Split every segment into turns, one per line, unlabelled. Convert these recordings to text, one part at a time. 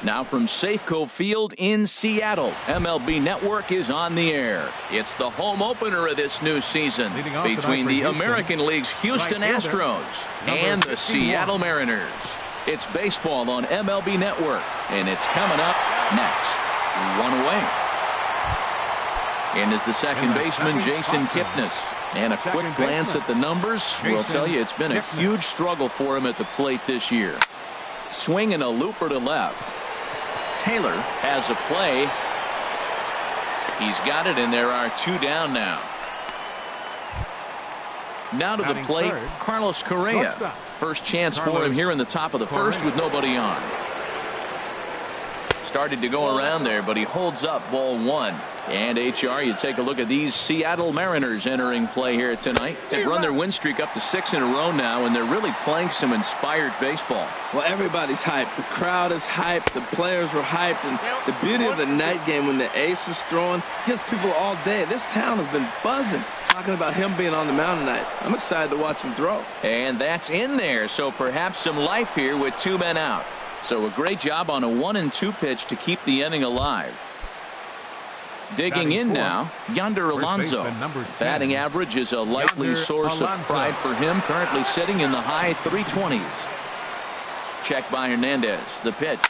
Now from Safeco Field in Seattle, MLB Network is on the air. It's the home opener of this new season between the American League's Houston Astros and the Seattle Mariners. It's baseball on MLB Network, and it's coming up next. One away. And is the second baseman, Jason Kipnis. And a quick glance at the numbers will tell you it's been a huge struggle for him at the plate this year. Swing and a looper to left. Taylor has a play. He's got it, and there are two down now. Now to the plate, Carlos Correa. First chance for him here in the top of the first with nobody on. Started to go around there, but he holds up ball one. And HR, you take a look at these Seattle Mariners entering play here tonight. They've run their win streak up to 6 in a row now, and they're really playing some inspired baseball.
Well, everybody's hyped. The crowd is hyped. The players were hyped. And the beauty of the night game when the ace is throwing gives people all day. This town has been buzzing talking about him being on the mound tonight. I'm excited to watch him throw.
And that's in there, so perhaps some life here with two men out. So a great job on a 1-2 pitch to keep the inning alive. Digging in now, Yonder Alonso. Batting average is a likely source of pride for him, currently sitting in the high 320s. Check by Hernandez. The pitch.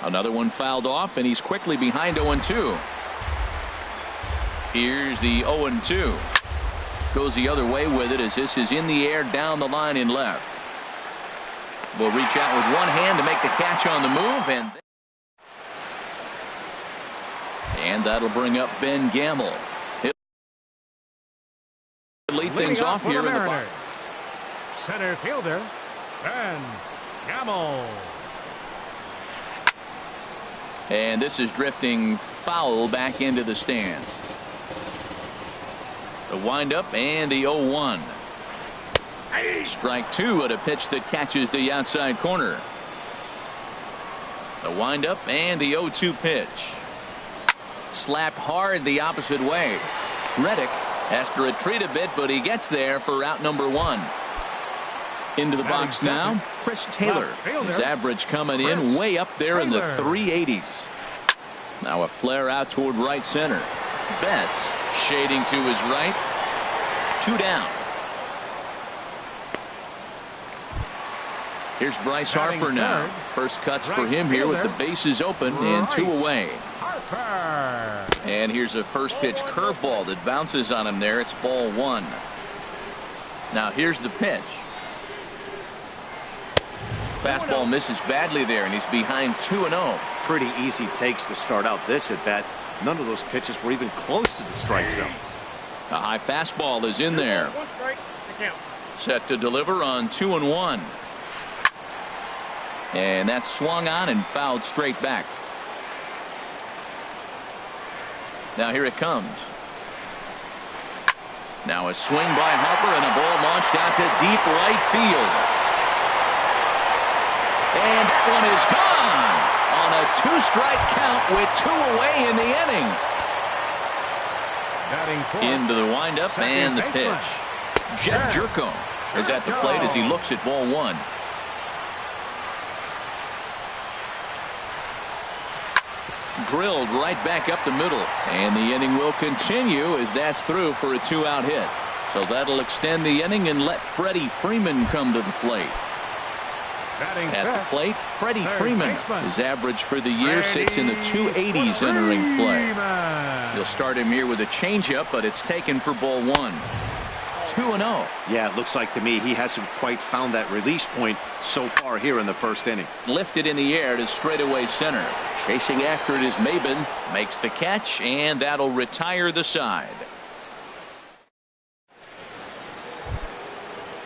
Another one fouled off, and he's quickly behind 0-2. Here's the 0-2. Goes the other way with it as this is in the air down the line in left. Will reach out with one hand to make the catch on the move, and that'll bring up Ben Gamble. He'll lead things off here in the bottom.
Center fielder Ben Gamble.
And this is drifting foul back into the stands. The windup and the 0-1. Strike two at a pitch that catches the outside corner. The windup and the 0-2 pitch. Slapped hard the opposite way. Reddick has to retreat a bit, but he gets there for out number one. Into the box now, Chris Taylor. His average coming in way up there in the 380s. Now a flare out toward right center. Betts shading to his right. Two down. Here's Bryce Harper now. First cuts for him here with the bases open and two away. And here's a first pitch curveball that bounces on him there. It's ball one. Now here's the pitch. Fastball misses badly there, and he's behind 2-0.
Pretty easy takes to start out this at bat. None of those pitches were even close to the strike zone.
A high fastball is in there.
One strike, the count.
Set to deliver on 2-1. And that's swung on and fouled straight back. Now here it comes. Now a swing by Harper and a ball launched out to deep right field. And that one is gone on a two-strike count with two away in the inning. Into the windup and the pitch. Jeff Jerko is at the plate as he looks at ball one. Drilled right back up the middle, and the inning will continue as that's through for a two-out hit. So that'll extend the inning and let Freddie Freeman come to the plate. At the plate, Freddie Freeman. His average for the year sits in the 280s entering play. You'll start him here with a changeup, but it's taken for ball one. 2-0.
Yeah, it looks like to me he hasn't quite found that release point so far here in the first inning.
Lifted in the air to straightaway center. Chasing after it is Maben. Makes the catch, and that'll retire the side.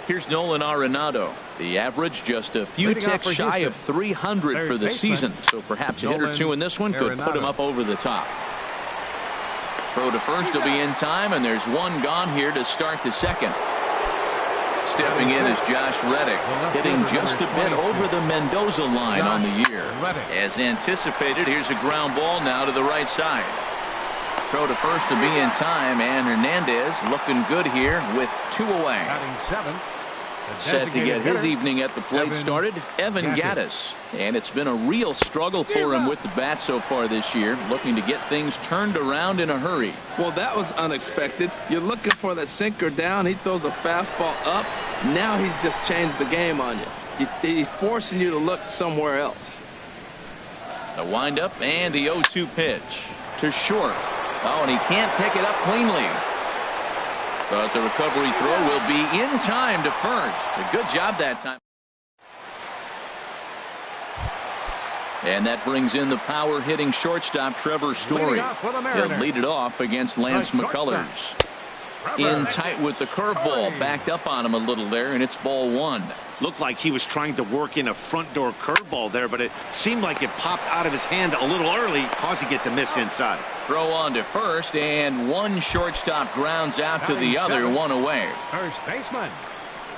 Here's Nolan Arenado. The average just a few ticks shy of 300 for the season. So perhaps a hit or two in this one could put him up over the top. Throw to first will be in time, and there's one gone here to start the second. Stepping in is Josh Reddick, hitting just a bit over the Mendoza line on the year. As anticipated, here's a ground ball now to the right side. Throw to first to be in time, and Hernandez looking good here with two away. Set to get his evening at the plate started, Evan Gattis. And it's been a real struggle for him with the bat so far this year, looking to get things turned around in a hurry.
Well, that was unexpected. You're looking for that sinker down. He throws a fastball up. Now he's just changed the game on you. He's forcing you to look somewhere else.
The windup and the 0-2 pitch to short. Oh, and he can't pick it up cleanly. But the recovery throw will be in time to first. A good job that time. And that brings in the power hitting shortstop Trevor Story. He'll lead it off against Lance McCullers. In tight with the curveball, backed up on him a little there, and it's ball one.
Looked like he was trying to work in a front door curveball there, but it seemed like it popped out of his hand a little early, causing it to miss inside.
Throw on to first, and one shortstop grounds out to the other, one away.
First baseman,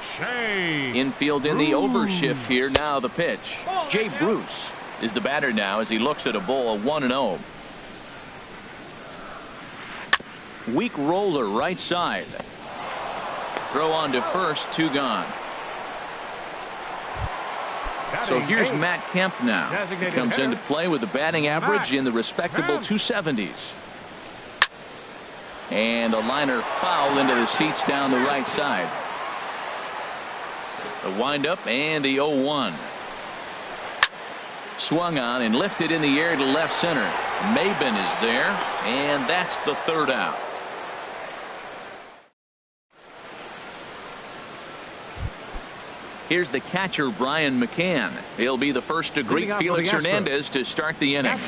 Shea.
Infield in the overshift here. Now the pitch. Jay Bruce is the batter now as he looks at a ball 1-0. Weak roller right side. Throw on to first, 2 gone. So here's Matt Kemp now. He comes into play with a batting average in the respectable 270s. And a liner foul into the seats down the right side. The windup and the 0-1. Swung on and lifted in the air to left center. Maben is there, and that's the 3rd out. Here's the catcher, Brian McCann. He'll be the first to greet Felix Hernandez to start the inning.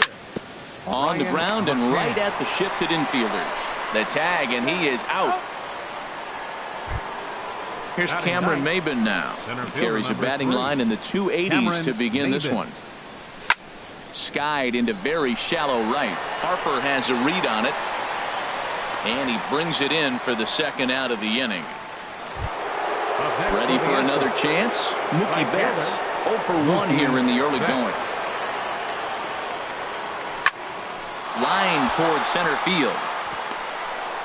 On the ground and right at the shifted infielders. The tag, and he is out. Here's Cameron Maben now. He carries a batting line in the 280s to begin this one. Skied into very shallow right. Harper has a read on it. And he brings it in for the 2nd out of the inning. Ready for another chance? Mookie Betts 0 for 1 here in the early going. Line towards center field.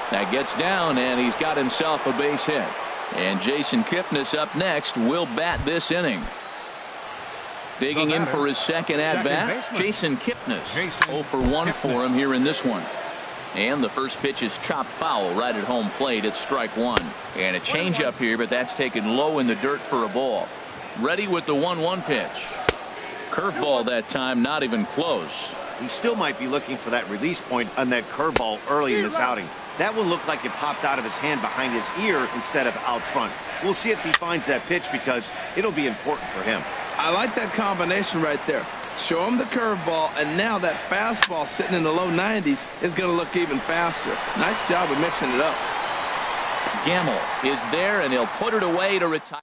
That gets down, and he's got himself a base hit. And Jason Kipnis up next will bat this inning. Digging in for his 2nd at-bat, Jason Kipnis. 0 for 1 for him here in this one. And the first pitch is chopped foul right at home plate. It's strike 1. And a changeup here, but that's taken low in the dirt for a ball. Ready with the 1-1 pitch. Curveball that time, not even close.
He still might be looking for that release point on that curveball early in this outing. That one looked like it popped out of his hand behind his ear instead of out front. We'll see if he finds that pitch because it'll be important for him.
I like that combination right there. Show him the curveball, and now that fastball sitting in the low 90s is going to look even faster. Nice job of mixing it up.
Gamble is there, and he'll put it away to retire.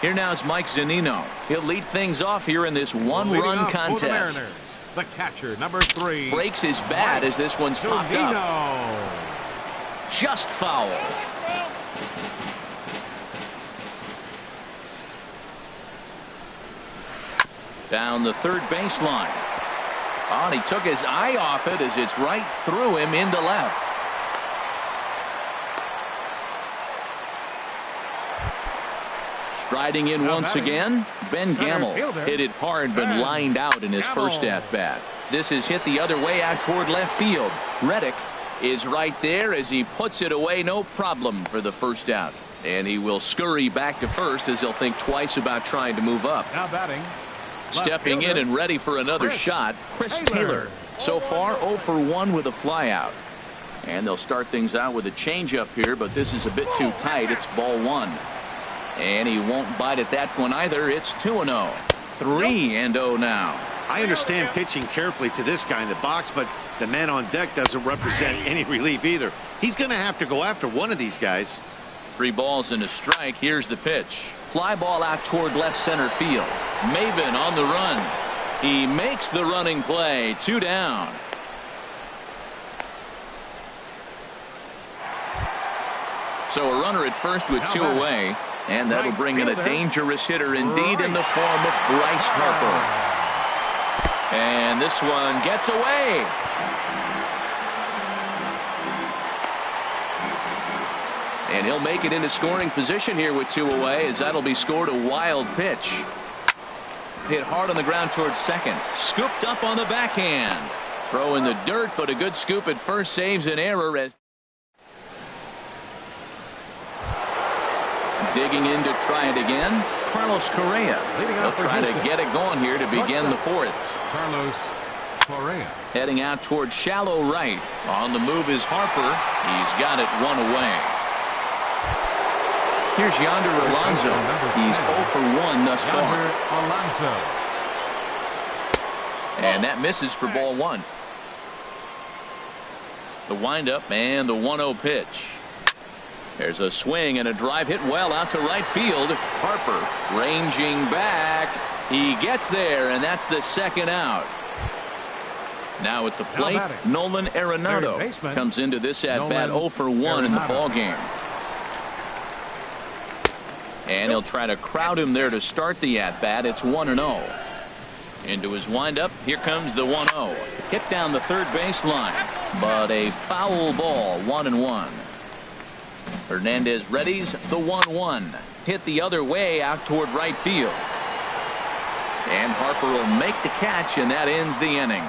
Here now is Mike Zunino. He'll lead things off here in this one-run contest.
The catcher, number 3.
Breaks his bat as this one's popped up. Just foul. Down the 3rd baseline. Oh, and he took his eye off it as it's right through him into left. Striding in once again, Ben Gamble. Hit it hard but lined out in his first at-bat. This is hit the other way out toward left field. Reddick is right there as he puts it away, no problem for the 1st out. And he will scurry back to first as he'll think twice about trying to move up.
Now batting.
Stepping in and ready for another shot, Chris Taylor. So far 0 for 1 with a flyout. And they'll start things out with a changeup here, but this is a bit too tight. It's ball 1. And he won't bite at that one either. It's 2-0. 3-0 now.
I understand pitching carefully to this guy in the box, but the man on deck doesn't represent any relief either. He's going to have to go after one of these guys.
3 balls and a strike. Here's the pitch. Fly ball out toward left center field. Maben on the run. He makes the running play. 2 down. So a runner at first with 2 away. And that'll bring in a dangerous hitter indeed in the form of Bryce Harper. And this one gets away. And he'll make it into scoring position here with 2 away, as that'll be scored. A wild pitch. Hit hard on the ground towards second. Scooped up on the backhand. Throw in the dirt, but a good scoop at first saves an error. As digging in to try it again, Carlos Correa. He'll try to get it going here to begin the fourth.
Carlos Correa.
Heading out towards shallow right. On the move is Harper. He's got it 1 away. Here's Yonder Alonso. He's 0 for 1 thus far.
Alonso.
And that misses for ball 1. The windup and the 1-0 pitch. There's a swing and a drive hit well out to right field. Harper ranging back. He gets there, and that's the second out. Now at the plate, Nolan Arenado comes into this at-bat 0 for 1 in the ballgame. And he'll try to crowd him there to start the at-bat. It's 1-0. Into his windup. Here comes the 1-0. Hit down the third baseline, but a foul ball. 1-1. Hernandez readies the 1-1. Hit the other way out toward right field. And Harper will make the catch, and that ends the inning.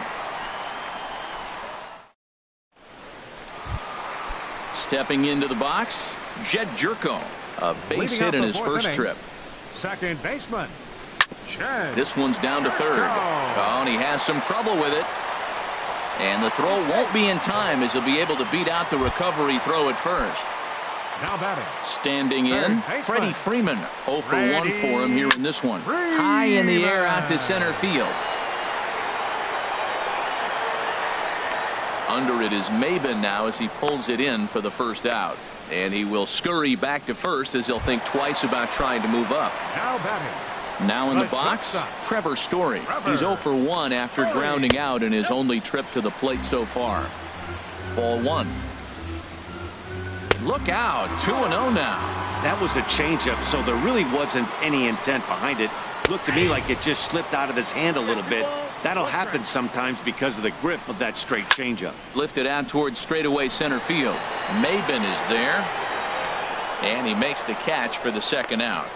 Stepping into the box, Jed Jerko. A base hit in his first trip.
Second baseman. Jed.
This one's down to third. Oh, and he has some trouble with it. And the throw won't be in time, as he'll be able to beat out the recovery throw at first.
Now batting.
Standing in, Freddie Freeman. 0 for 1 for him here in this one. High in the air out to center field. Under it is Maben now as he pulls it in for the first out. And he will scurry back to first, as he'll think twice about trying to move up.
Now batting.
Now in the box, Trevor Story. He's 0 for 1 after grounding out in his only trip to the plate so far. Ball 1. Look out, 2-0 now.
That was a changeup, so there really wasn't any intent behind it. Looked to me like it just slipped out of his hand a little bit. That'll happen sometimes because of the grip of that straight changeup.
Lifted out towards straightaway center field. Maben is there. And he makes the catch for the second out.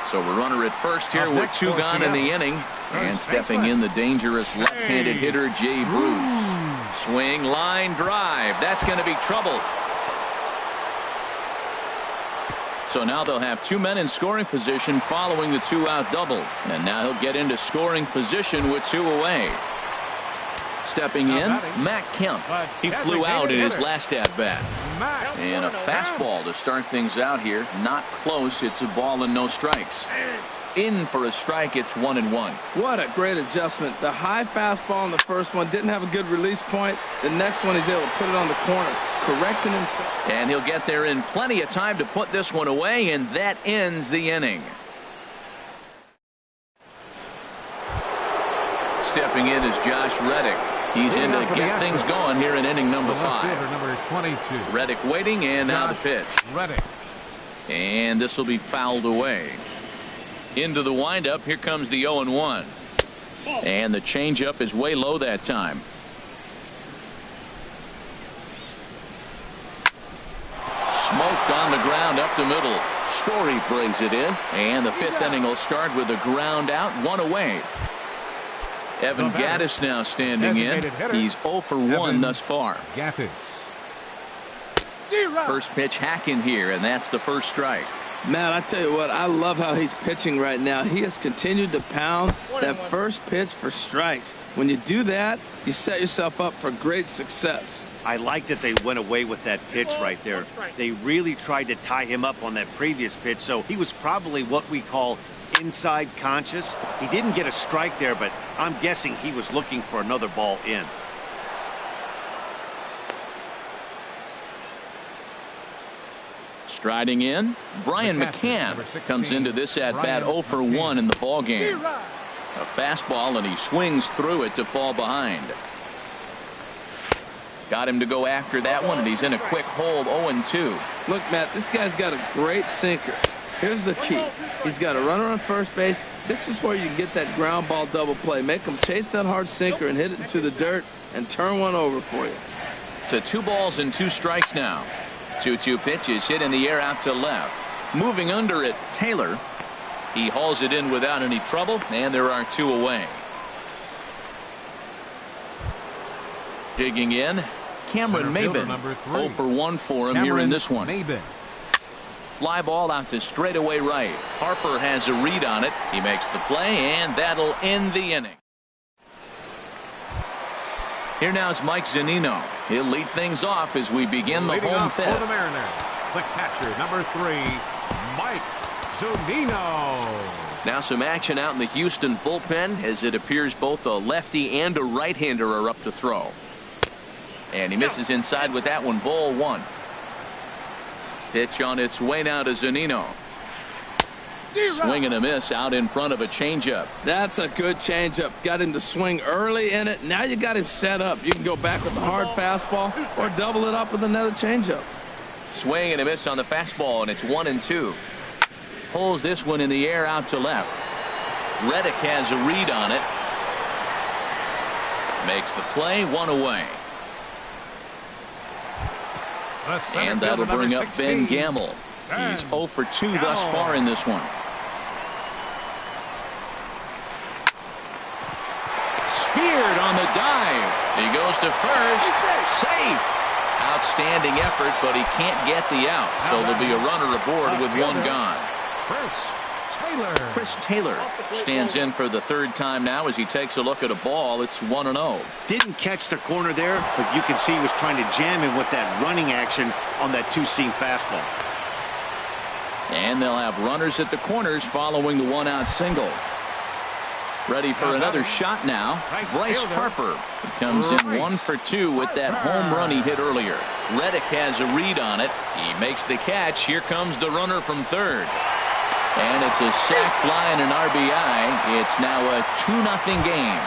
So a runner at first here with 2 gone in the inning. And stepping in, the dangerous left-handed hitter, Jay Bruce. Swing, line, drive. That's going to be trouble. So now they'll have 2 men in scoring position following the 2-out double. And now he'll get into scoring position with 2 away. Stepping in, Matt Kemp. He flew out in his last at-bat. And a fastball to start things out here. Not close. It's a ball and no strikes. In for a strike. It's 1-1.
What a great adjustment. The high fastball in the first one didn't have a good release point. The next one he's able to put it on the corner, correcting himself.
And he'll get there in plenty of time to put this one away, and that ends the inning. Stepping in is Josh Reddick. He's in to get things going here in inning number 5.
Number 22.
Reddick waiting, and now the pitch.
Reddick.
And this will be fouled away. Into the windup. Here comes the 0-1. And the changeup is way low that time. Smoked on the ground up the middle. Story brings it in. And the 5th inning will start with a ground out, 1 away. Evan Gattis now standing in. He's 0 for 1 thus far.
Gattis.
First pitch hacking here, and that's the first strike.
Man, I tell you what, I love how he's pitching right now. He has continued to pound that first pitch for strikes. When you do that, you set yourself up for great success.
I like that they went away with that pitch right there. They really tried to tie him up on that previous pitch, so he was probably what we call inside conscious. He didn't get a strike there, but I'm guessing he was looking for another ball in.
Striding in, Brian McCann comes into this at-bat 0 for 1 in the ballgame. A fastball, and he swings through it to fall behind. Got him to go after that one, and he's in a quick hold, 0-2.
Look, Matt, this guy's got a great sinker. Here's the key. He's got a runner on first base. This is where you get that ground ball double play. Make him chase that hard sinker and hit it into the dirt and turn one over for you.
To 2 balls and 2 strikes now. 2-2 pitch is hit in the air out to left. Moving under it, Taylor. He hauls it in without any trouble, and there are 2 away. Digging in, Cameron Maben. 0 for 1 for him here in this one. Fly ball out to straightaway right. Harper has a read on it. He makes the play, and that'll end the inning. Here now is Mike Zunino. He'll lead things off as we begin the home fifth.
For the Mariners, the catcher, number 3, Mike Zunino.
Now some action out in the Houston bullpen as it appears both a lefty and a right-hander are up to throw. And he misses inside with that one. Ball 1. Pitch on its way now to Zunino. Swing and a miss out in front of a changeup.
That's a good changeup. Got him to swing early in it. Now you got him set up. You can go back with a hard fastball or double it up with another changeup.
Swing and a miss on the fastball, and it's 1-2. Pulls this one in the air out to left. Reddick has a read on it. Makes the play, 1 away. And that'll bring up Ben Gamble. He's 0 for 2 thus far in this one. Speared on the dive. He goes to first. Safe. Outstanding effort, but he can't get the out. So there'll be a runner aboard with 1 gone. Chris Taylor stands in for the 3rd time now as he takes a look at a ball. It's 1-0.
Didn't catch the corner there, but you can see he was trying to jam him with that running action on that 2-seam fastball.
And they'll have runners at the corners following the 1-out single. Ready for another shot now. Bryce Harper comes in 1 for 2 with that home run he hit earlier. Reddick has a read on it. He makes the catch. Here comes the runner from 3rd. And it's a sac fly and an RBI. It's now a 2-0 game.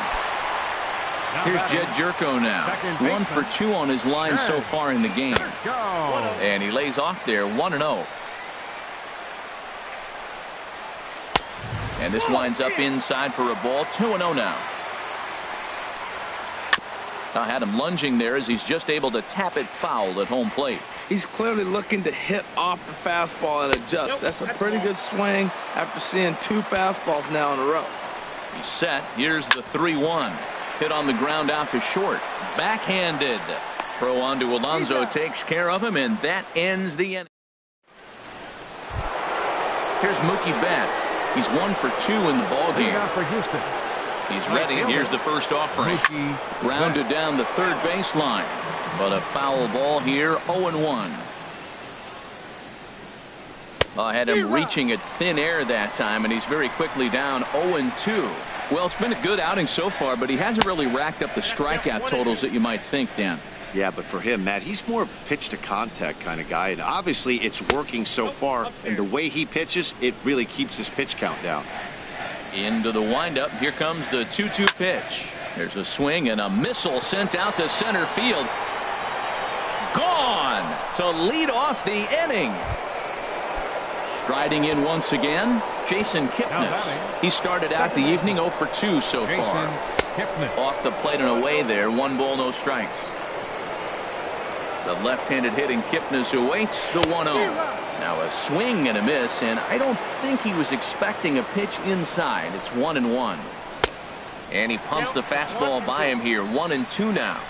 Here's Jed Jerko now. 1 for 2 on his line so far in the game. And he lays off there, 1-0. And this winds up inside for a ball. 2-0 now. I had him lunging there as he's just able to tap it foul at home plate.
He's clearly looking to hit off the fastball and adjust. That's a pretty good swing after seeing 2 fastballs now in a row.
He's set. Here's the 3-1. Hit on the ground out to short. Backhanded. Throw on to Alonso takes care of him, and that ends the inning. Here's Mookie Betts. He's 1 for 2 in the ballgame. He's ready. Here's the first offering. Grounded down the 3rd baseline. But a foul ball here, 0-1. I had him reaching at thin air that time, and he's very quickly down 0-2. Well, it's been a good outing so far, but he hasn't really racked up the strikeout totals that you might think, Dan.
Yeah, but for him, Matt, he's more of a pitch-to-contact kind of guy, and obviously it's working so far, and the way he pitches, it really keeps his pitch count down.
Into the windup. Here comes the 2-2 pitch. There's a swing and a missile sent out to center field. Gone to lead off the inning. Striding in once again, Jason Kipnis. He started out the evening 0 for 2 so far. Off the plate and away there. 1 ball, no strikes. The left-handed hitting Kipnis awaits the 1-0. Now a swing and a miss, and I don't think he was expecting a pitch inside. It's 1-1. And he pumps the fastball by him here. 1-2 now.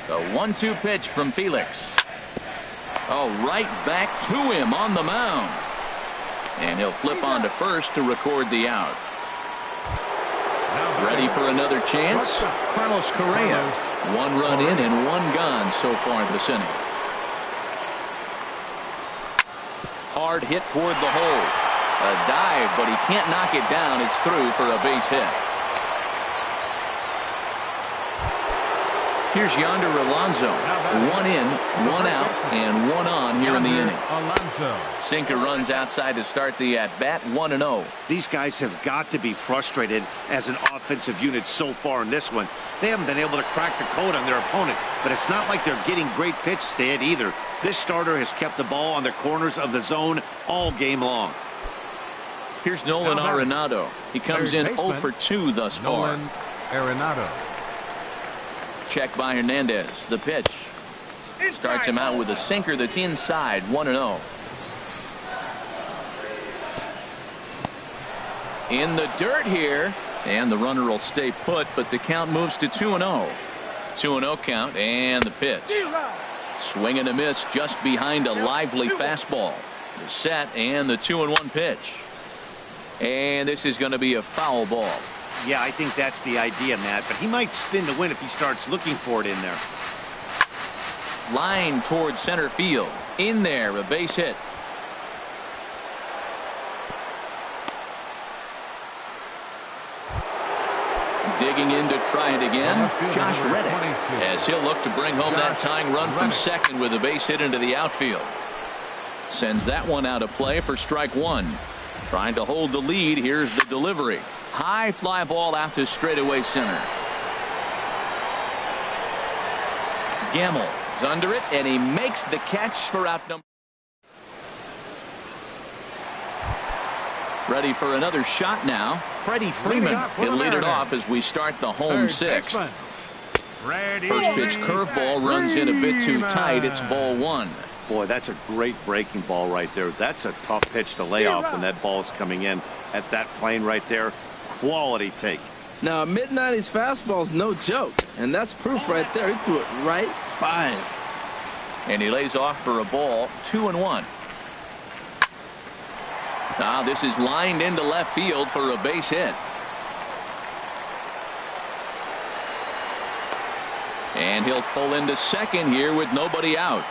The 1-2 pitch from Felix. Oh, right back to him on the mound. And he'll flip on to first to record the out. Ready for another chance? Carlos Correa. 1 run in and 1 gone so far this inning. Hard hit toward the hole. A dive, but he can't knock it down. It's through for a base hit. Here's Yonder Alonso. 1 in, 1 out, and 1 on here in the inning. Sinker runs outside to start the at-bat. 1-0.
These guys have got to be frustrated as an offensive unit so far in this one. They haven't been able to crack the code on their opponent, but it's not like they're getting great pitches to hit either. This starter has kept the ball on the corners of the zone all game long.
Here's Nolan Arenado. He comes in 0 for 2 thus far.
Arenado.
check by Hernandez. The pitch. Starts him out with a sinker that's inside. 1-0. In the dirt here. And the runner will stay put, but the count moves to 2-0. 2-0 count, and the pitch. Swing and a miss just behind a lively fastball. The set and the 2-1 pitch. And this is going to be a foul ball.
Yeah, I think that's the idea, Matt, but he might spin to win if he starts looking for it in there.
Line towards center field. In there, a base hit. Digging in to try it again, Josh Reddick, as he'll look to bring home that tying run from second with a base hit into the outfield. Sends that one out of play for strike one. Trying to hold the lead. Here's the delivery. High fly ball out to straightaway center. Gamble is under it, and he makes the catch for out number. Ready for another shot now. Freddie Freeman will lead it off as we start the home sixth. First pitch curveball runs in a bit too tight. It's ball one.
Boy, that's a great breaking ball right there. That's a tough pitch to lay off when that ball's coming in at that plane right there. Quality take.
Now, a mid-90s fastball's no joke, and that's proof right there. He threw it right by him.
And he lays off for a ball. 2-1. Now this is lined into left field for a base hit. And he'll pull into second here with nobody out.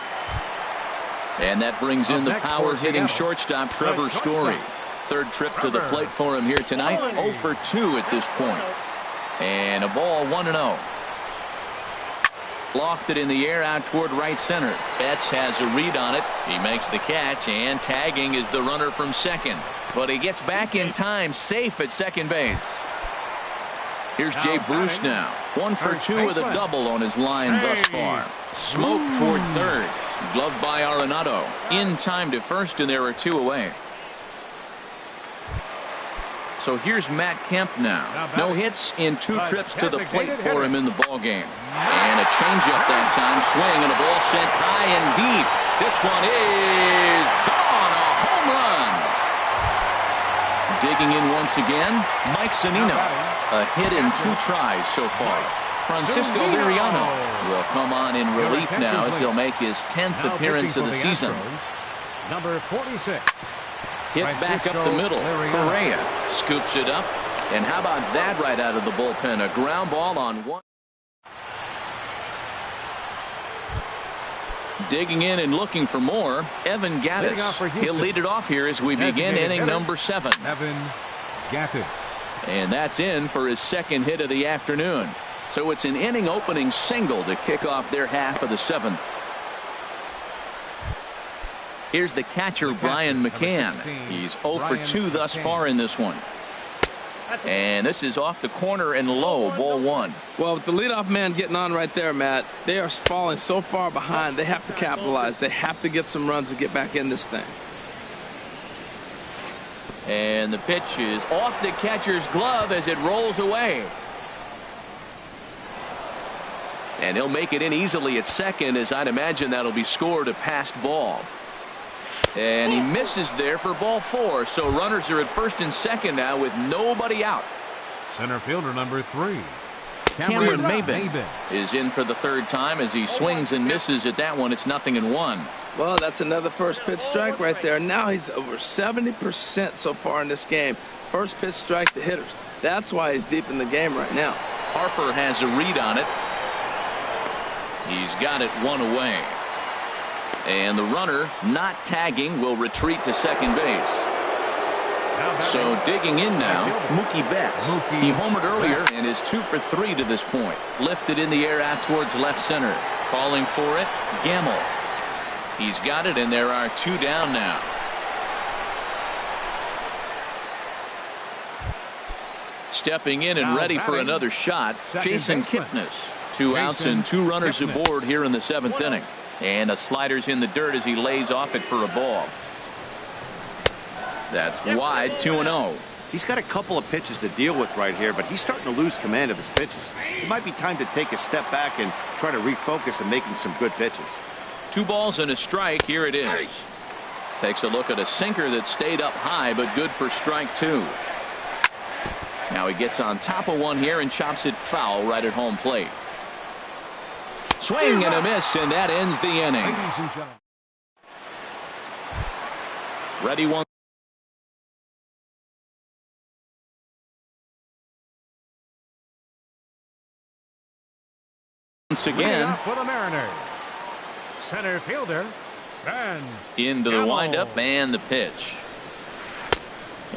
And that brings in the power hitting shortstop Trevor Story. Third trip to the plate for him here tonight. 0 for 2 at this point. And a ball. 1-0. Lofted in the air out toward right center. Betts has a read on it. He makes the catch, and tagging is the runner from second. But he gets back in time, safe at second base. Here's Jay Bruce now. 1 for 2 with a double on his line thus far. Smoke toward third. Gloved by Arenado. In time to first, and there are 2 away. So here's Matt Kemp now. No hits in 2 trips to the plate for him in the ball game. And a changeup that time. Swing and a ball sent high and deep. This one is gone. A home run. Digging in once again, Mike Zunino. A hit in 2 tries so far. Francisco Liriano will come on in relief now as he'll make his 10th appearance of the season.
Number 46.
Hit back up the middle. Correa scoops it up. And how about that right out of the bullpen? A ground ball on one. Digging in and looking for more, Evan Gattis. He'll lead it off here as we begin inning number 7.
Evan Gattis.
And that's in for his second hit of the afternoon. So it's an inning opening single to kick off their half of the 7th. Here's the catcher, Brian McCann. He's 0 for 2 thus far in this one. And this is off the corner and low, ball 1.
Well, with the leadoff man getting on right there, Matt, they are falling so far behind. They have to capitalize. They have to get some runs to get back in this thing.
And the pitch is off the catcher's glove as it rolls away. And he'll make it in easily at second, as I'd imagine that'll be scored a passed ball. And he misses there for ball 4. So runners are at first and second now with nobody out.
Center fielder number 3.
Cameron Maybin is in for the 3rd time as he swings and misses at that one. It's 0-1.
Well, that's another first pitch strike right there. Now he's over 70% so far in this game. First pitch strike to hitters. That's why he's deep in the game right now.
Harper has a read on it. He's got it 1 away. And the runner, not tagging, will retreat to second base. So digging in now, Mookie Betts. He homered earlier and is 2 for 3 to this point. Lifted in the air out towards left center. Calling for it, Gamble. He's got it, and there are 2 down now. Stepping in and ready for another shot, Jason Kipnis. 2 outs and 2 runners aboard here in the 7th inning. And a slider's in the dirt as he lays off it for a ball. That's wide. 2-0.
He's got a couple of pitches to deal with right here, but he's starting to lose command of his pitches. It might be time to take a step back and try to refocus on making some good pitches.
2 balls and a strike. Here it is. Takes a look at a sinker that stayed up high, but good for strike 2. Now he gets on top of one here and chops it foul right at home plate. Swing and a miss, and that ends the inning. Ready one. Once again
for the Mariners, center fielder Ben
into the windup and the pitch,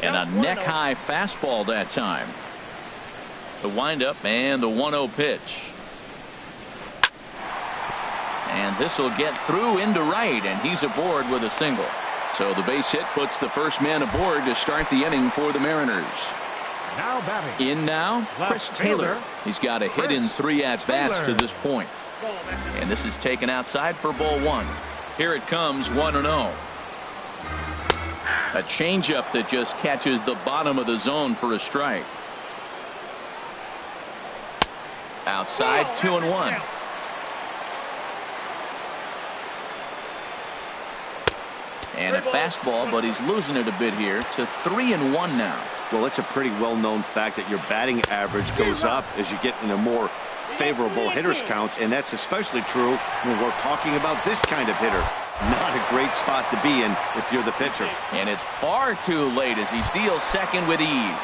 and a neck high fastball that time. The windup and the 1-0 pitch, and this will get through into right, and he's aboard with a single. So the base hit puts the first man aboard to start the inning for the Mariners.
Now batting.
In now, Chris Taylor. He's got a hit in 3 at-bats to this point. And this is taken outside for ball 1. Here it comes, 1-0. A changeup that just catches the bottom of the zone for a strike. Outside, 2-1. And a fastball, but he's losing it a bit here to 3-1 now.
Well, it's a pretty well-known fact that your batting average goes up as you get into more favorable hitters counts, and that's especially true when we're talking about this kind of hitter. Not a great spot to be in if you're the pitcher.
And it's far too late as he steals second with ease.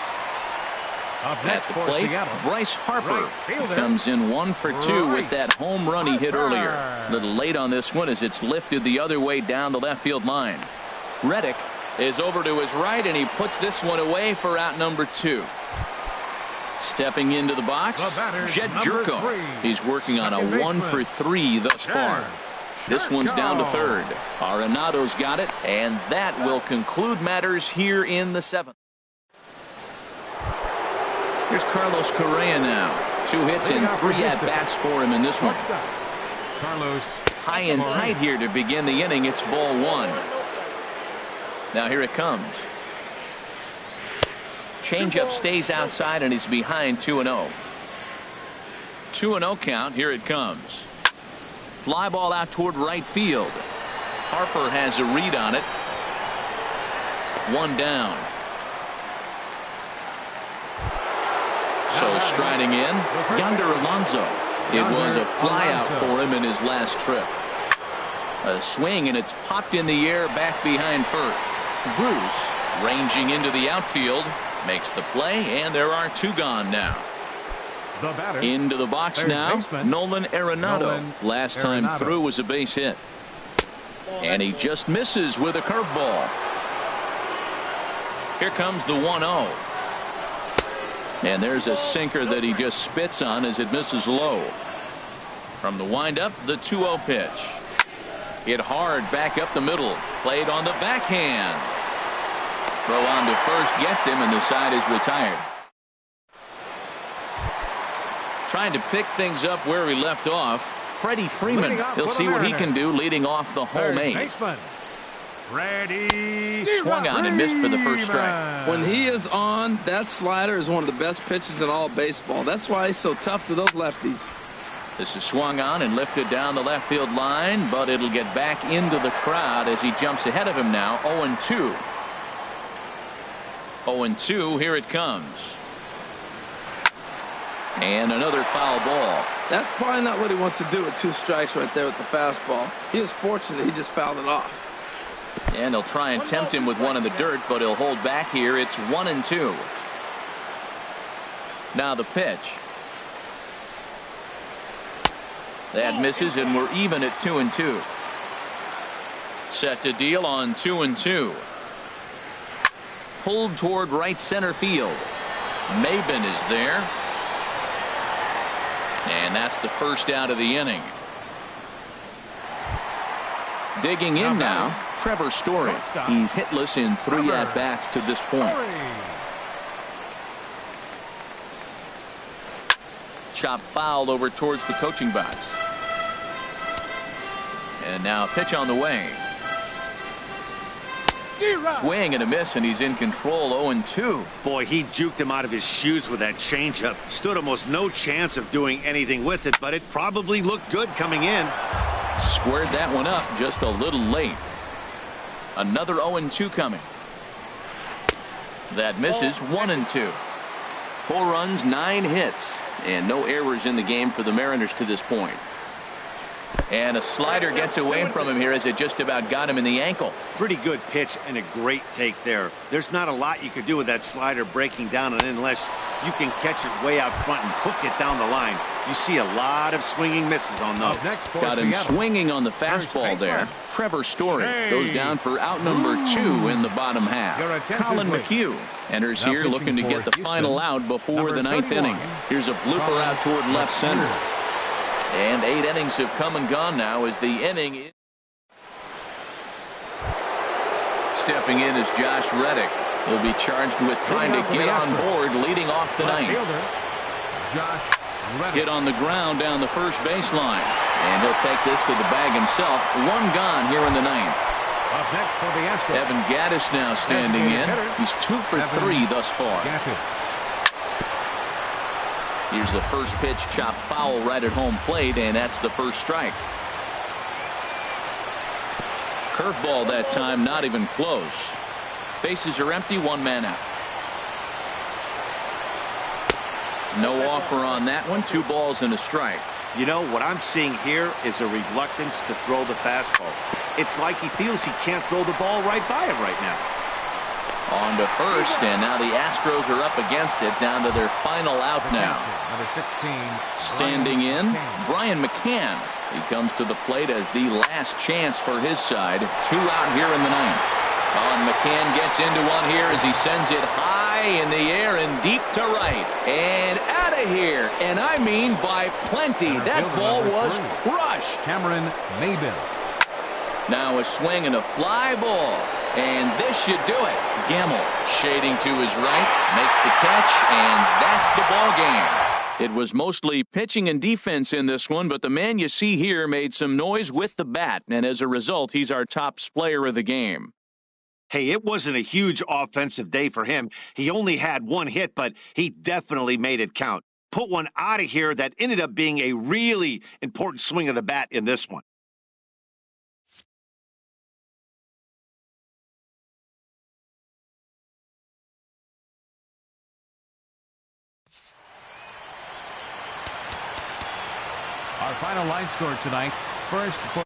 At the plate, Bryce Harper comes in 1 for 2 with that home run he hit earlier. A little late on this one as it's lifted the other way down the left field line. Reddick is over to his right, and he puts this one away for out number 2. Stepping into the box, Jed Jerko. He's working on a 1 for 3 thus far. This one's down to third. Arenado's got it, and that will conclude matters here in the 7th. Here's Carlos Correa now. 2 hits and 3 at-bats for him in this one. High and tight here to begin the inning. It's ball 1. Now here it comes. Changeup stays outside, and he's behind 2-0. 2-0 count. Here it comes. Fly ball out toward right field. Harper has a read on it. 1 down. So striding in, Yonder Alonso. It was a fly out for him in his last trip. A swing, and it's popped in the air back behind first. Bruce, ranging into the outfield, makes the play, and there are 2 gone now. Into the box now, Nolan Arenado. Last time through was a base hit. And he just misses with a curveball. Here comes the 1-0. And there's a sinker that he just spits on as it misses low. From the windup, the 2-0 pitch. Hit hard back up the middle. Played on the backhand. Throw on to first gets him, and the side is retired. Trying to pick things up where he left off. Freddie Freeman. He'll see what he can do leading off the home 8. Swung on and missed for the first strike.
When he is on, that slider is one of the best pitches in all baseball. That's why he's so tough to those lefties.
This is swung on and lifted down the left field line, but it'll get back into the crowd as he jumps ahead of him now. 0-2. 0-2. Here it comes. And another foul ball.
That's probably not what he wants to do with 2 strikes right there with the fastball. He was fortunate he just fouled it off.
And they'll try and tempt him with one in the dirt, but he'll hold back here. It's 1-2. Now the pitch. That misses, and we're even at 2-2. Set to deal on 2-2. Pulled toward right center field. Maben is there. And that's the first out of the inning. Digging in now, Trevor Story. He's hitless in 3 at-bats to this point. Chop fouled over towards the coaching box. And now a pitch on the way. Swing and a miss, and he's in control. 0-2.
Boy, he juked him out of his shoes with that changeup. Stood almost no chance of doing anything with it, but it probably looked good coming in.
Squared that one up just a little late. Another 0-2 coming. That misses. 1-2. 4 runs, 9 hits, and no errors in the game for the Mariners to this point. And a slider gets away from him here as it just about got him in the ankle.
Pretty good pitch and a great take there. There's not a lot you could do with that slider breaking down and unless you can catch it way out front and hook it down the line. You see a lot of swinging misses on those.
Got him swinging on the fastball there. Trevor Story goes down for out number 2 in the bottom half. Colin McHugh enters here looking to get the final out before the 9th inning. Here's a blooper out toward left center. And 8 innings have come and gone now as the inning. Stepping in is Josh Reddick. He'll be charged with trying to get on board leading off the 9th. Hit on the ground down the first baseline. And he'll take this to the bag himself. 1 gone here in the 9th. Evan Gattis now standing in. He's 2 for 3 thus far. Here's the first pitch, chopped foul right at home plate, and that's the first strike. Curveball that time, not even close. Bases are empty, 1 man out. No offer on that one, 2 balls and a strike.
You know, what I'm seeing here is a reluctance to throw the fastball. It's like he feels he can't throw the ball right by him right now.
On to first, and now the Astros are up against it, down to their final out now. Standing in, Brian McCann. He comes to the plate as the last chance for his side. 2 out here in the 9th. And McCann gets into one here as he sends it high in the air and deep to right. And out of here. And I mean by plenty. That ball was crushed.
Cameron Maybin.
Now a swing and a fly ball. And this should do it. Gamble shading to his right, makes the catch, and that's the ball game. It was mostly pitching and defense in this one, but the man you see here made some noise with the bat, and as a result, he's our top player of the game.
Hey, it wasn't a huge offensive day for him. He only had 1 hit, but he definitely made it count. Put one out of here that ended up being a really important swing of the bat in this one.
Our final line score tonight. First for